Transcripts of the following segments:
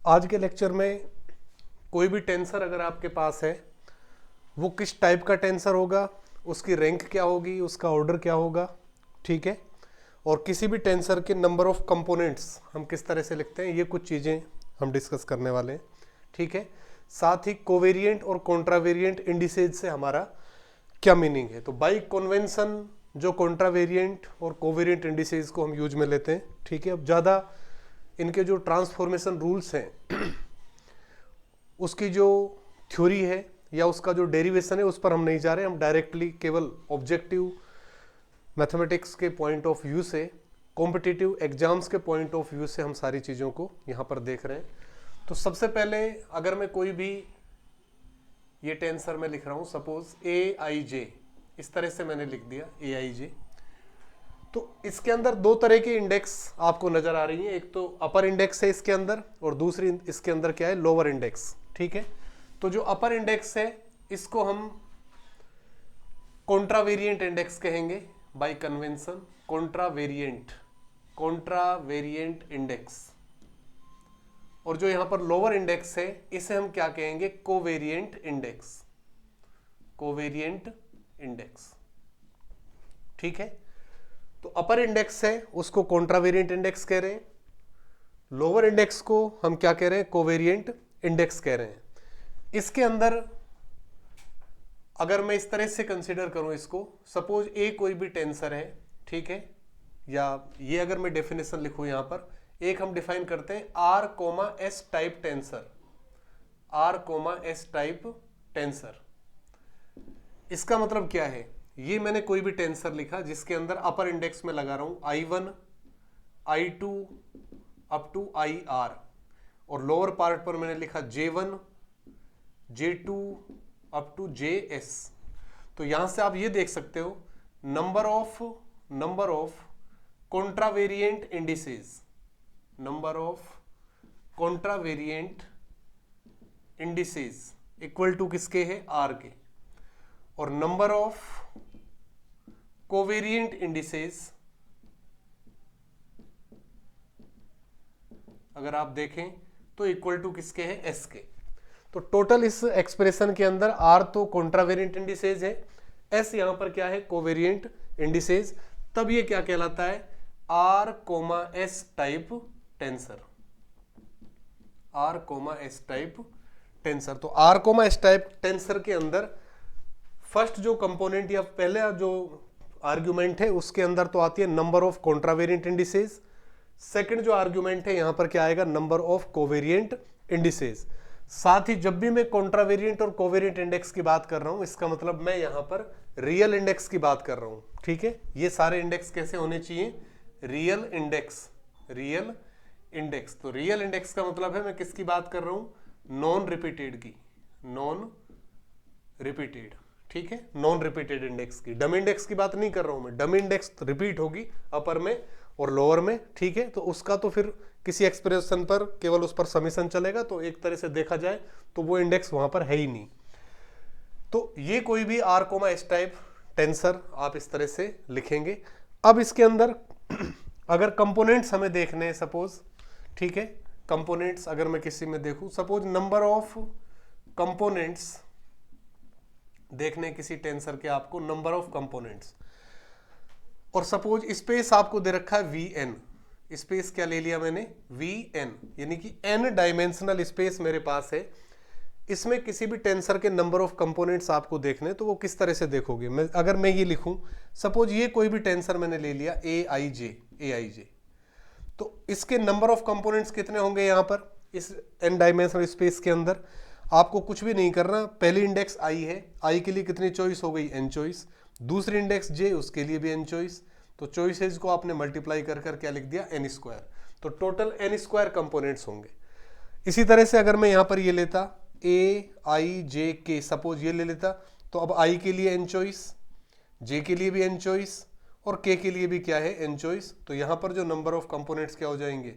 आज के लेक्चर में कोई भी टेंसर अगर आपके पास है वो किस टाइप का टेंसर होगा, उसकी रैंक क्या होगी, उसका ऑर्डर क्या होगा, ठीक है। और किसी भी टेंसर के नंबर ऑफ कंपोनेंट्स हम किस तरह से लिखते हैं, ये कुछ चीज़ें हम डिस्कस करने वाले हैं, ठीक है। साथ ही कोवेरिएंट और कॉन्ट्रावेरिएंट इंडिसेज से हमारा क्या मीनिंग है। तो बाई कन्वेंशन जो कॉन्ट्रावेरिएंट और कोवेरिएंट इंडिसेज को हम यूज में लेते हैं, ठीक है। अब ज़्यादा इनके जो ट्रांसफॉर्मेशन रूल्स हैं उसकी जो थ्योरी है या उसका जो डेरिवेशन है उस पर हम नहीं जा रहे, हम डायरेक्टली केवल ऑब्जेक्टिव मैथमेटिक्स के पॉइंट ऑफ व्यू से, कॉम्पिटिटिव एग्जाम्स के पॉइंट ऑफ व्यू से हम सारी चीज़ों को यहाँ पर देख रहे हैं। तो सबसे पहले अगर मैं कोई भी ये टेंसर में लिख रहा हूँ, सपोज ए आई जे, इस तरह से मैंने लिख दिया ए आई जे, तो इसके अंदर दो तरह की इंडेक्स आपको नजर आ रही है। एक तो अपर इंडेक्स है इसके अंदर और दूसरी इसके अंदर क्या है, लोअर इंडेक्स, ठीक है। तो जो अपर इंडेक्स है इसको हम कॉन्ट्रावेरिएंट इंडेक्स कहेंगे बाय कन्वेंशन, कॉन्ट्रावेरिएंट इंडेक्स। और जो यहां पर लोअर इंडेक्स है इसे हम क्या कहेंगे, कोवेरिएंट इंडेक्स, कोवेरिएंट इंडेक्स, ठीक है। तो अपर इंडेक्स है उसको कॉन्ट्रावेरिएंट इंडेक्स कह रहे हैं, लोअर इंडेक्स को हम क्या कह रहे हैं, कोवेरिएंट इंडेक्स कह रहे हैं। इसके अंदर अगर मैं इस तरह से कंसीडर करूं इसको, सपोज ए कोई भी टेंसर है, ठीक है, या ये अगर मैं डेफिनेशन लिखूं यहां पर, एक हम डिफाइन करते हैं R comma S type tensor, R comma S type tensor. इसका मतलब क्या है, ये मैंने कोई भी टेंसर लिखा जिसके अंदर अपर इंडेक्स में लगा रहा हूं I1 I2 up to IR, और लोअर पार्ट पर मैंने लिखा J1 J2 up to JS। तो यहां से आप ये देख सकते हो number of contravariant indices, number of contravariant indices equal to किसके है, R के, और नंबर ऑफ कोवेरिएंट इंडिसेज अगर आप देखें तो इक्वल टू किसके है, S के। तो टोटल इस एक्सप्रेशन के अंदर R तो कॉन्ट्रावेरिएंट इंडिसेज है, S यहां पर क्या है, कोवेरिएंट इंडिसेज। तब ये क्या कहलाता है, R comma S type tensor, R comma S type tensor. तो R comma S type tensor के अंदर फर्स्ट जो कंपोनेंट या पहले जो आर्ग्यूमेंट है उसके अंदर तो आती है number of contravariant indices. Second जो आर्ग्यूमेंट है यहां पर क्या आएगा, नंबर ऑफ कोवेरिएंट इंडिसेज। साथ ही जब भी मैं कॉन्ट्रावेरिएंट और कोवेरिएंट इंडेक्स की बात कर रहा हूं, इसका मतलब मैं यहां पर रियल इंडेक्स की बात कर रहा हूं, ठीक है। ये सारे इंडेक्स कैसे होने चाहिए, रियल इंडेक्स, रियल इंडेक्स। तो रियल इंडेक्स का मतलब है मैं किसकी बात कर रहा हूं, नॉन रिपीटेड की, नॉन रिपीटेड, ठीक है, नॉन रिपीटेड इंडेक्स की। डम इंडेक्स की बात नहीं कर रहा हूं मैं, डम इंडेक्स रिपीट होगी अपर में और लोअर में, ठीक है। तो उसका तो फिर किसी एक्सप्रेशन पर केवल उस पर समीशन चलेगा, तो एक तरह से देखा जाए तो वो इंडेक्स वहां पर है ही नहीं। तो ये कोई भी R comma S type tensor आप इस तरह से लिखेंगे। अब इसके अंदर अगर कंपोनेंट्स हमें देखने हैं सपोज, ठीक है, कंपोनेंट्स अगर मैं किसी में देखूं, सपोज नंबर ऑफ कंपोनेंट्स देखने किसी टेंसर के, आपको नंबर ऑफ कंपोनेंट्स, और सपोज स्पेस आपको दे रखा है Vn, स्पेस क्या ले लिया मैंने, Vn, यानी कि n डायमेंशनल स्पेस मेरे पास है। इसमें किसी भी टेंसर के नंबर ऑफ कंपोनेंट्स आपको देखने, तो वो किस तरह से देखोगे, अगर मैं ये लिखूं, सपोज ये कोई भी टेंसर मैंने ले लिया Aij, तो इसके नंबर ऑफ कंपोनेंट्स कितने होंगे यहां पर इस n डायमेंशनल स्पेस के अंदर। आपको कुछ भी नहीं करना, पहली इंडेक्स I है, I के लिए कितनी चॉइस हो गई, n चॉइस, दूसरी इंडेक्स J, उसके लिए भी n चॉइस। तो चॉइसेज को आपने मल्टीप्लाई कर कर क्या लिख दिया, n स्क्वायर। तो टोटल n स्क्वायर कंपोनेंट्स होंगे। इसी तरह से अगर मैं यहां पर ये लेता Aij, सपोज ये ले लेता, तो अब I के लिए n चॉइस, J के लिए भी n चॉइस, और K के लिए भी क्या है, n चॉइस। तो यहां पर जो नंबर ऑफ कंपोनेंट्स क्या हो जाएंगे,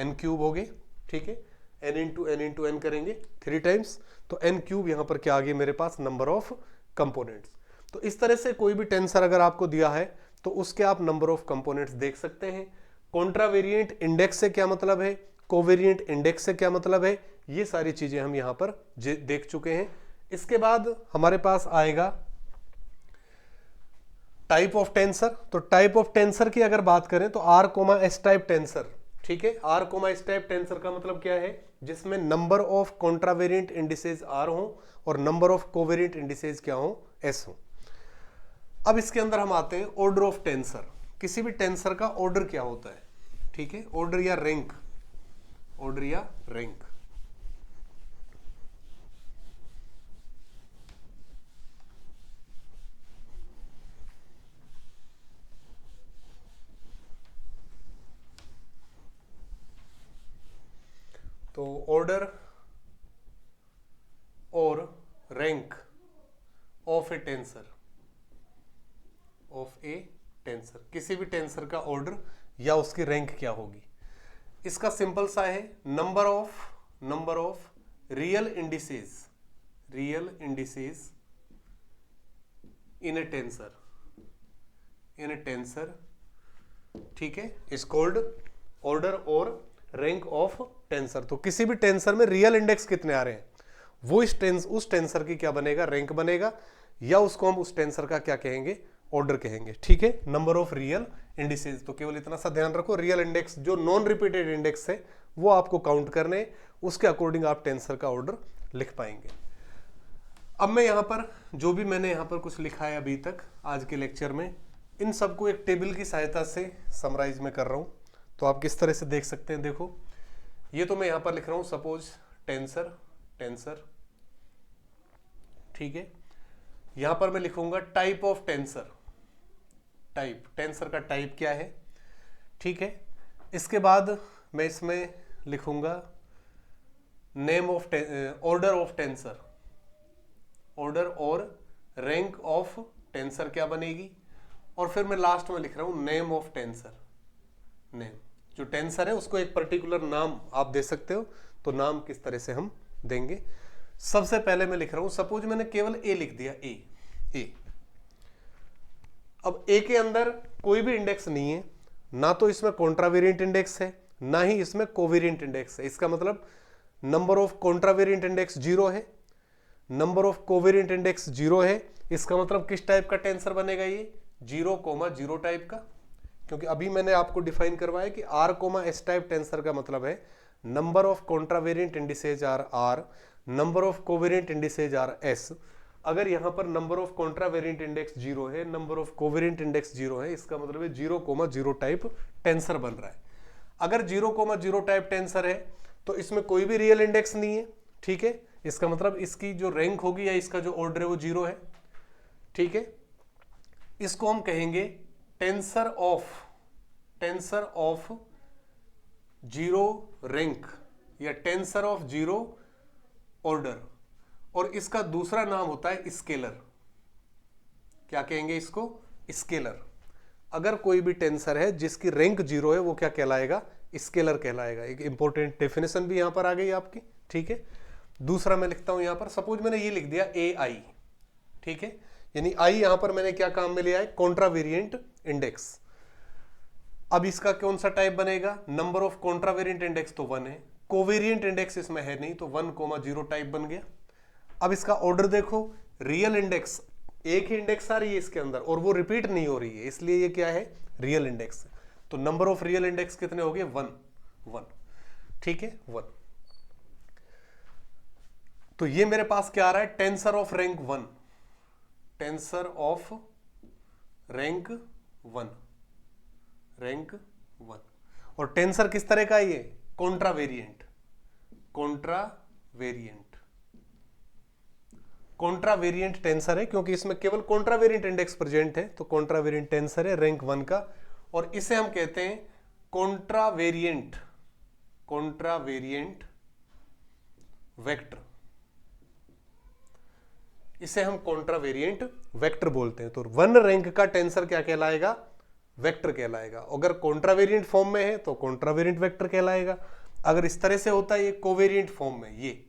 n क्यूब हो गए, ठीक है, n इंटू n करेंगे 3 टाइम्स, तो n क्यूब यहां पर क्या आ गया मेरे पास, नंबर ऑफ कंपोनेंट्स। तो इस तरह से कोई भी टेंसर अगर आपको दिया है तो उसके आप नंबर ऑफ कंपोनेंट्स देख सकते हैं। कॉन्ट्रावेरिएंट इंडेक्स से क्या मतलब है, कोवेरिएंट इंडेक्स से क्या मतलब है, ये सारी चीजें हम यहां पर देख चुके हैं। इसके बाद हमारे पास आएगा टाइप ऑफ टेंसर। तो टाइप ऑफ टेंसर की अगर बात करें तो R comma S type tensor, ठीक है। R comma S type tensor का मतलब क्या है, जिसमें number of contravariant indices R हो और नंबर ऑफ कोवेरिएंट इंडिसेज क्या हो, एस हो। अब इसके अंदर हम आते हैं ऑर्डर ऑफ टेंसर। किसी भी टेंसर का ऑर्डर क्या होता है, ठीक है, ऑर्डर या रैंक, ऑर्डर या रैंक। तो ऑर्डर और rank of A tensor, of A tensor, किसी भी टेंसर का ऑर्डर या उसकी रैंक क्या होगी। इसका सिंपल सा है, number of real indices, real indices in A tensor, in A tensor, ठीक है, इज कॉल्ड ऑर्डर और रैंक ऑफ टेंसर। तो किसी भी टेंसर में रियल इंडेक्स कितने आ रहे हैं, वो उस टेंसर की क्या बनेगा, रैंक बनेगा, या उसको हम उस टेंसर का क्या कहेंगे, ऑर्डर कहेंगे, ठीक है। नंबर ऑफ रियल इंडिसेज, तो केवल इतना सा ध्यान रखो, रियल इंडेक्स जो नॉन रिपीटेड इंडेक्स है वो आपको काउंट करने, उसके अकॉर्डिंग आप टेंसर का ऑर्डर लिख पाएंगे। अब मैं यहां पर जो भी मैंने यहां पर कुछ लिखा है अभी तक आज के लेक्चर में, इन सबको एक टेबल की सहायता से समराइज में कर रहा हूं। तो आप किस तरह से देख सकते हैं, देखो ये तो मैं यहां पर लिख रहा हूं, सपोज टेंसर, ठीक है। यहां पर मैं लिखूंगा type of tensor, type, tensor का टाइप क्या है, ठीक है। इसके बाद मैं इसमें लिखूंगा name of order of tensor, order और रैंक ऑफ टेंसर क्या बनेगी, और फिर मैं लास्ट में लिख रहा हूं नेम ऑफ टेंसर। नेम, जो टेंसर है उसको एक पर्टिकुलर नाम आप दे सकते हो, तो नाम किस तरह से हम देंगे। सबसे पहले मैं लिख रहा हूं, सपोज मैंने केवल ए लिख दिया, ए। अब ए के अंदर कोई भी इंडेक्स नहीं है, ना तो इसमें कॉन्ट्रावेरिएंट इंडेक्स है, ना ही इसमें कोवेरिएंट इंडेक्स है। इसका मतलब नंबर ऑफ कॉन्ट्रावेरिएंट इंडेक्स 0 है, नंबर ऑफ कोवेरिएंट इंडेक्स 0 है। इसका मतलब किस टाइप का टेंसर बनेगा, ये 0,0 टाइप का, क्योंकि अभी मैंने आपको डिफाइन करवाया कि R comma S type tensor का मतलब है number of contravariant indices R, number of covariant indices R S. अगर यहां पर नंबर ऑफ कॉन्ट्रावेरिएंट इंडेक्स 0 है, नंबर ऑफ कोवेरिएंट इंडेक्स 0 है, इसका मतलब है 0,0 टाइप टेंसर बन रहा है। अगर 0,0 टाइप टेंसर है तो इसमें कोई भी रियल इंडेक्स नहीं है, ठीक है। इसका मतलब इसकी जो रैंक होगी या इसका जो ऑर्डर है वो 0 है, ठीक है। इसको हम कहेंगे टेंसर ऑफ 0 रैंक या टेंसर ऑफ 0 ऑर्डर, और इसका दूसरा नाम होता है स्केलर। क्या कहेंगे इसको, स्केलर। अगर कोई भी टेंसर है जिसकी रैंक 0 है वो क्या कहलाएगा, स्केलर कहलाएगा। एक इंपॉर्टेंट डेफिनेशन भी यहां पर आ गई आपकी, ठीक है। दूसरा मैं लिखता हूं यहां पर, सपोज मैंने ये लिख दिया ए आई, ठीक है, यानी आई यहां पर मैंने क्या काम में लिया है, कॉन्ट्रावेरिएंट इंडेक्स। अब इसका कौन सा टाइप बनेगा, नंबर ऑफ कॉन्ट्रावेरिएंट इंडेक्स तो 1 है, कोवेरिएंट इंडेक्स इसमें है नहीं, तो 1,0 टाइप बन गया। अब इसका ऑर्डर देखो, रियल इंडेक्स, एक ही इंडेक्स आ रही है इसके अंदर और वो रिपीट नहीं हो रही है, इसलिए ये क्या है, रियल इंडेक्स। तो नंबर ऑफ रियल इंडेक्स कितने हो गए, 1, ठीक है, 1। तो ये मेरे पास क्या आ रहा है, tensor of rank 1, tensor of rank 1, rank 1। और टेंसर किस तरह का है ये, कॉन्ट्रावेरिएंट, कॉन्ट्रावेरिएंट टेंसर है, क्योंकि इसमें केवल कॉन्ट्रावेरिएंट इंडेक्स प्रेजेंट है, तो कॉन्ट्रावेरिएंट टेंसर है रैंक 1 का। और इसे हम कहते हैं कॉन्ट्रावेरिएंट वेक्टर, इसे हम कॉन्ट्रावेरिएंट वेक्टर बोलते हैं। तो 1 रैंक का टेंसर क्या कहलाएगा, वेक्टर कहलाएगा। अगर कॉन्ट्रावेरिएंट फॉर्म में है तो कॉन्ट्रावेरिएंट वेक्टर कहलाएगा। अगर इस तरह से होता है ये कोवेरिएंट फॉर्म में, ये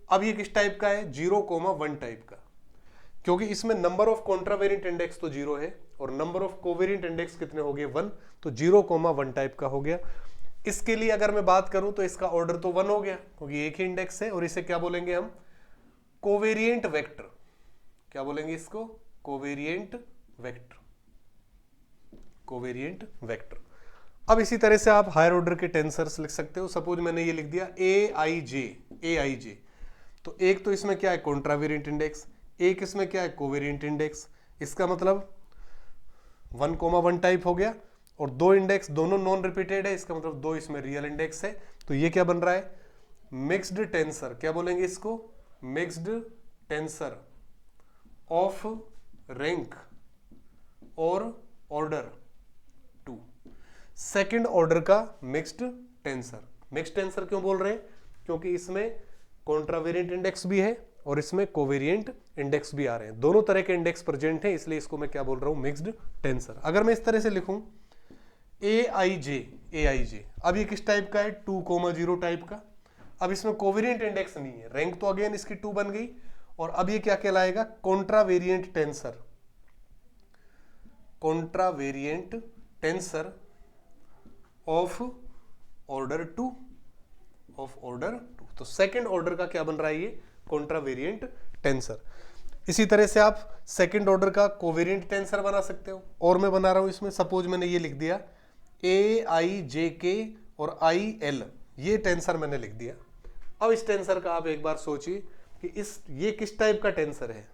अब ये किस टाइप का है, 0,1 टाइप का, क्योंकि इसमें नंबर ऑफ कॉन्ट्रावेरिएंट इंडेक्स तो 0 है और नंबर ऑफ कोवेरिएंट इंडेक्स कितने हो गए, 1, तो 0,1 टाइप का हो गया। इसके लिए अगर मैं बात करूं तो इसका ऑर्डर तो 1 हो गया क्योंकि एक ही इंडेक्स है, और इसे क्या बोलेंगे हम, कोवेरिएंट वेक्टर। क्या बोलेंगे इसको, कोवेरिएंट वेक्टर, कोवेरिएंट वेक्टर। अब इसी तरह से आप हायर ऑर्डर के टेंसर्स लिख सकते हो। सपोज मैंने ये लिख दिया ए आई जे, तो एक तो इसमें क्या है, कॉन्ट्रावेरिएंट इंडेक्स, एक इसमें क्या है, कोवेरिएंट इंडेक्स। इसका मतलब 1,1 टाइप हो गया, और 2 इंडेक्स दोनों नॉन रिपीटेड है, इसका मतलब 2 इसमें रियल इंडेक्स है। तो ये क्या बन रहा है, मिक्स्ड टेंसर। क्या बोलेंगे इसको, मिक्स्ड टेंसर ऑफ रैंक और ऑर्डर 2, सेकंड ऑर्डर का मिक्स्ड टेंसर। मिक्स्ड टेंसर क्यों बोल रहे हैं, क्योंकि इसमें कॉन्ट्रावेरिएंट इंडेक्स भी है और इसमें कोवेरिएंट इंडेक्स भी आ रहे हैं, दोनों तरह के इंडेक्स प्रेजेंट हैं, इसलिए इसको मैं क्या बोल रहा हूं, मिक्स्ड टेंसर। अगर मैं इस तरह से लिखूं ए आई जे, अब ये किस टाइप का है, 2,0 टाइप का। अब इसमें कोवेरिएंट इंडेक्स नहीं है, रैंक तो अगेन इसकी 2 बन गई, और अब ये क्या कहलाएगा, contravariant tensor, contravariant tensor of order 2, of order 2। तो सेकंड ऑर्डर का क्या बन रहा है, ये कॉन्ट्रावेरिएंट टेंसर। इसी तरह से आप सेकंड ऑर्डर का कोवेरिएंट टेंसर बना सकते हो, और मैं बना रहा हूं इसमें, सपोज मैंने ये लिख दिया ए आई जे के और आई एल, ये टेंसर मैंने लिख दिया। अब इस टेंसर का आप एक बार सोचिए कि ये किस टाइप का टेंसर है,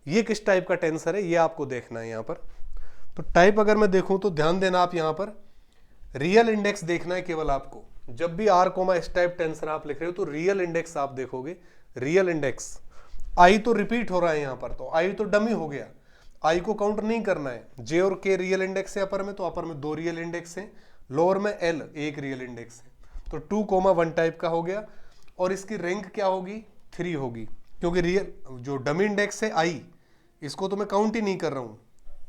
ये किस टाइप का टेंसर है, ये आपको देखना है यहां पर। तो टाइप अगर मैं देखूं तो ध्यान देना, आप यहां पर रियल इंडेक्स देखना है केवल आपको। जब भी R comma S type tensor आप लिख रहे हो तो रियल इंडेक्स आप देखोगे, रियल इंडेक्स। आई तो रिपीट हो रहा है यहां पर, तो आई तो डमी हो गया, आई को काउंट नहीं करना है। जे और के रियल इंडेक्स है अपर में, तो अपर में 2 रियल इंडेक्स है, लोअर में एल 1 रियल इंडेक्स है, तो 2,1 टाइप का हो गया। और इसकी रैंक क्या होगी, 3 होगी, क्योंकि रियल जो डमी इंडेक्स है आई, इसको तो मैं काउंट ही नहीं कर रहा हूं,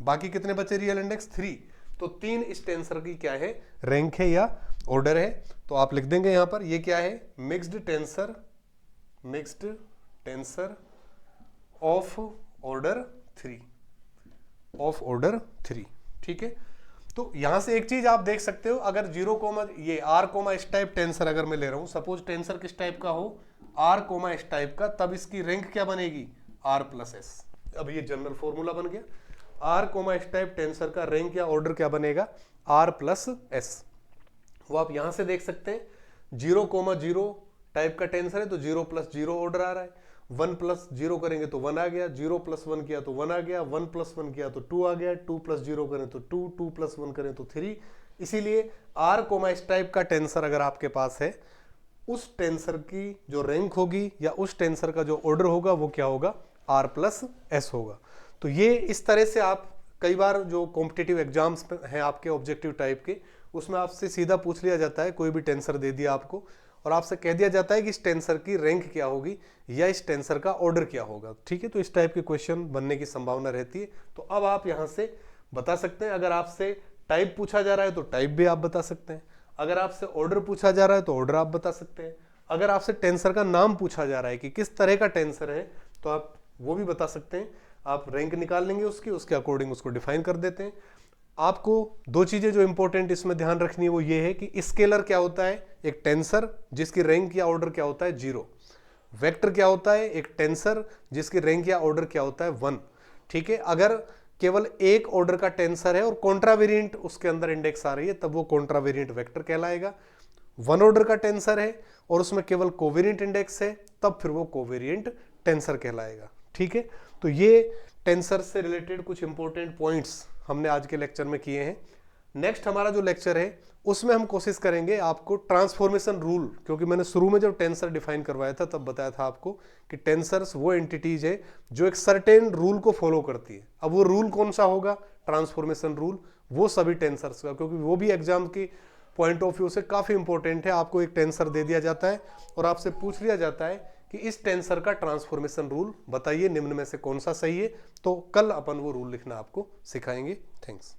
बाकी कितने बचे रियल इंडेक्स, 3। तो 3 इस टेंसर की क्या है, रैंक है या ऑर्डर है। तो आप लिख देंगे यहां पर, ये क्या है, mixed tensor, mixed tensor of order 3, of order 3। ठीक है, तो यहां से एक चीज आप देख सकते हो, अगर 0, ये आर कोमा इस टाइप टेंसर अगर मैं ले रहा हूं, सपोज टेंसर किस टाइप का हो, आर कोमा इस टाइप का, तब इसकी रैंक क्या बनेगी, आर प्लस एस। अब ये जनरल फॉर्मूला बन गया, आर कोमा इस टाइप टेंसर का रैंक या ऑर्डर क्या बनेगा, आर प्लस एस। वो आप यहां से देख सकते हैं, 0,0 टाइप का टेंसर है तो 0 + 0 ऑर्डर आ रहा है, 1 + 0 करेंगे तो 1 आ गया, 0 + 1 किया तो 1 आ गया, 1 + 1 किया तो 2 आ गया, 2 + 0 करें तो 2, 2 + 1 करें तो 3। इसीलिए आर कोमा इस टाइप का टेंसर अगर आपके पास है, उस टेंसर की जो रैंक होगी या उस टेंसर का जो ऑर्डर होगा वो क्या होगा, आर प्लस एस होगा। तो ये इस तरह से आप कई बार जो कॉम्पिटिटिव एग्जाम्स हैं आपके ऑब्जेक्टिव टाइप के, उसमें आपसे सीधा पूछ लिया जाता है, कोई भी टेंसर दे दिया आपको और आपसे कह दिया जाता है कि इस टेंसर की रैंक क्या होगी या इस टेंसर का ऑर्डर क्या होगा। ठीक है, तो इस टाइप के क्वेश्चन बनने की संभावना रहती है। तो अब आप यहां से बता सकते हैं, अगर आपसे टाइप पूछा जा रहा है तो टाइप भी आप बता सकते हैं, अगर आपसे ऑर्डर पूछा जा रहा है तो ऑर्डर आप बता सकते हैं, अगर आपसे टेंसर का नाम पूछा जा रहा है कि किस तरह का टेंसर है तो आप वो भी बता सकते हैं। आप रैंक निकाल लेंगे उसके अकॉर्डिंग उसको डिफाइन कर देते हैं। आपको 2 चीजें जो इंपॉर्टेंट इसमें ध्यान रखनी है वो ये है कि स्केलर क्या होता है, एक टेंसर जिसकी रैंक या ऑर्डर क्या होता है 0। वेक्टर क्या होता है, एक टेंसर जिसकी रैंक या ऑर्डर क्या होता है 1। ठीक है, अगर केवल एक ऑर्डर का टेंसर है और कॉन्ट्रावेरिएंट उसके अंदर इंडेक्स आ रही है तब वो कॉन्ट्रावेरिएंट वेक्टर कहलाएगा। 1 ऑर्डर का टेंसर है और उसमें केवल कोवेरिएंट इंडेक्स है तब फिर वो कोवेरिएंट टेंसर कहलाएगा। ठीक है, तो ये टेंसर से रिलेटेड कुछ इंपॉर्टेंट पॉइंट्स हमने आज के लेक्चर में किए हैं। नेक्स्ट हमारा जो लेक्चर है उसमें हम कोशिश करेंगे आपको ट्रांसफॉर्मेशन रूल, क्योंकि मैंने शुरू में जब टेंसर डिफाइन करवाया था तब बताया था आपको कि टेंसर्स वो एंटिटीज है जो एक सर्टेन रूल को फॉलो करती है। अब वो रूल कौन सा होगा, ट्रांसफॉर्मेशन रूल, वो सभी टेंसर्स का, क्योंकि वो भी एग्जाम की पॉइंट ऑफ व्यू से काफी इंपॉर्टेंट है। आपको एक टेंसर दे दिया जाता है और आपसे पूछ लिया जाता है कि इस टेंसर का ट्रांसफॉर्मेशन रूल बताइए, निम्न में से कौन सा सही है। तो कल अपन वो रूल लिखना आपको सिखाएंगे। थैंक्स।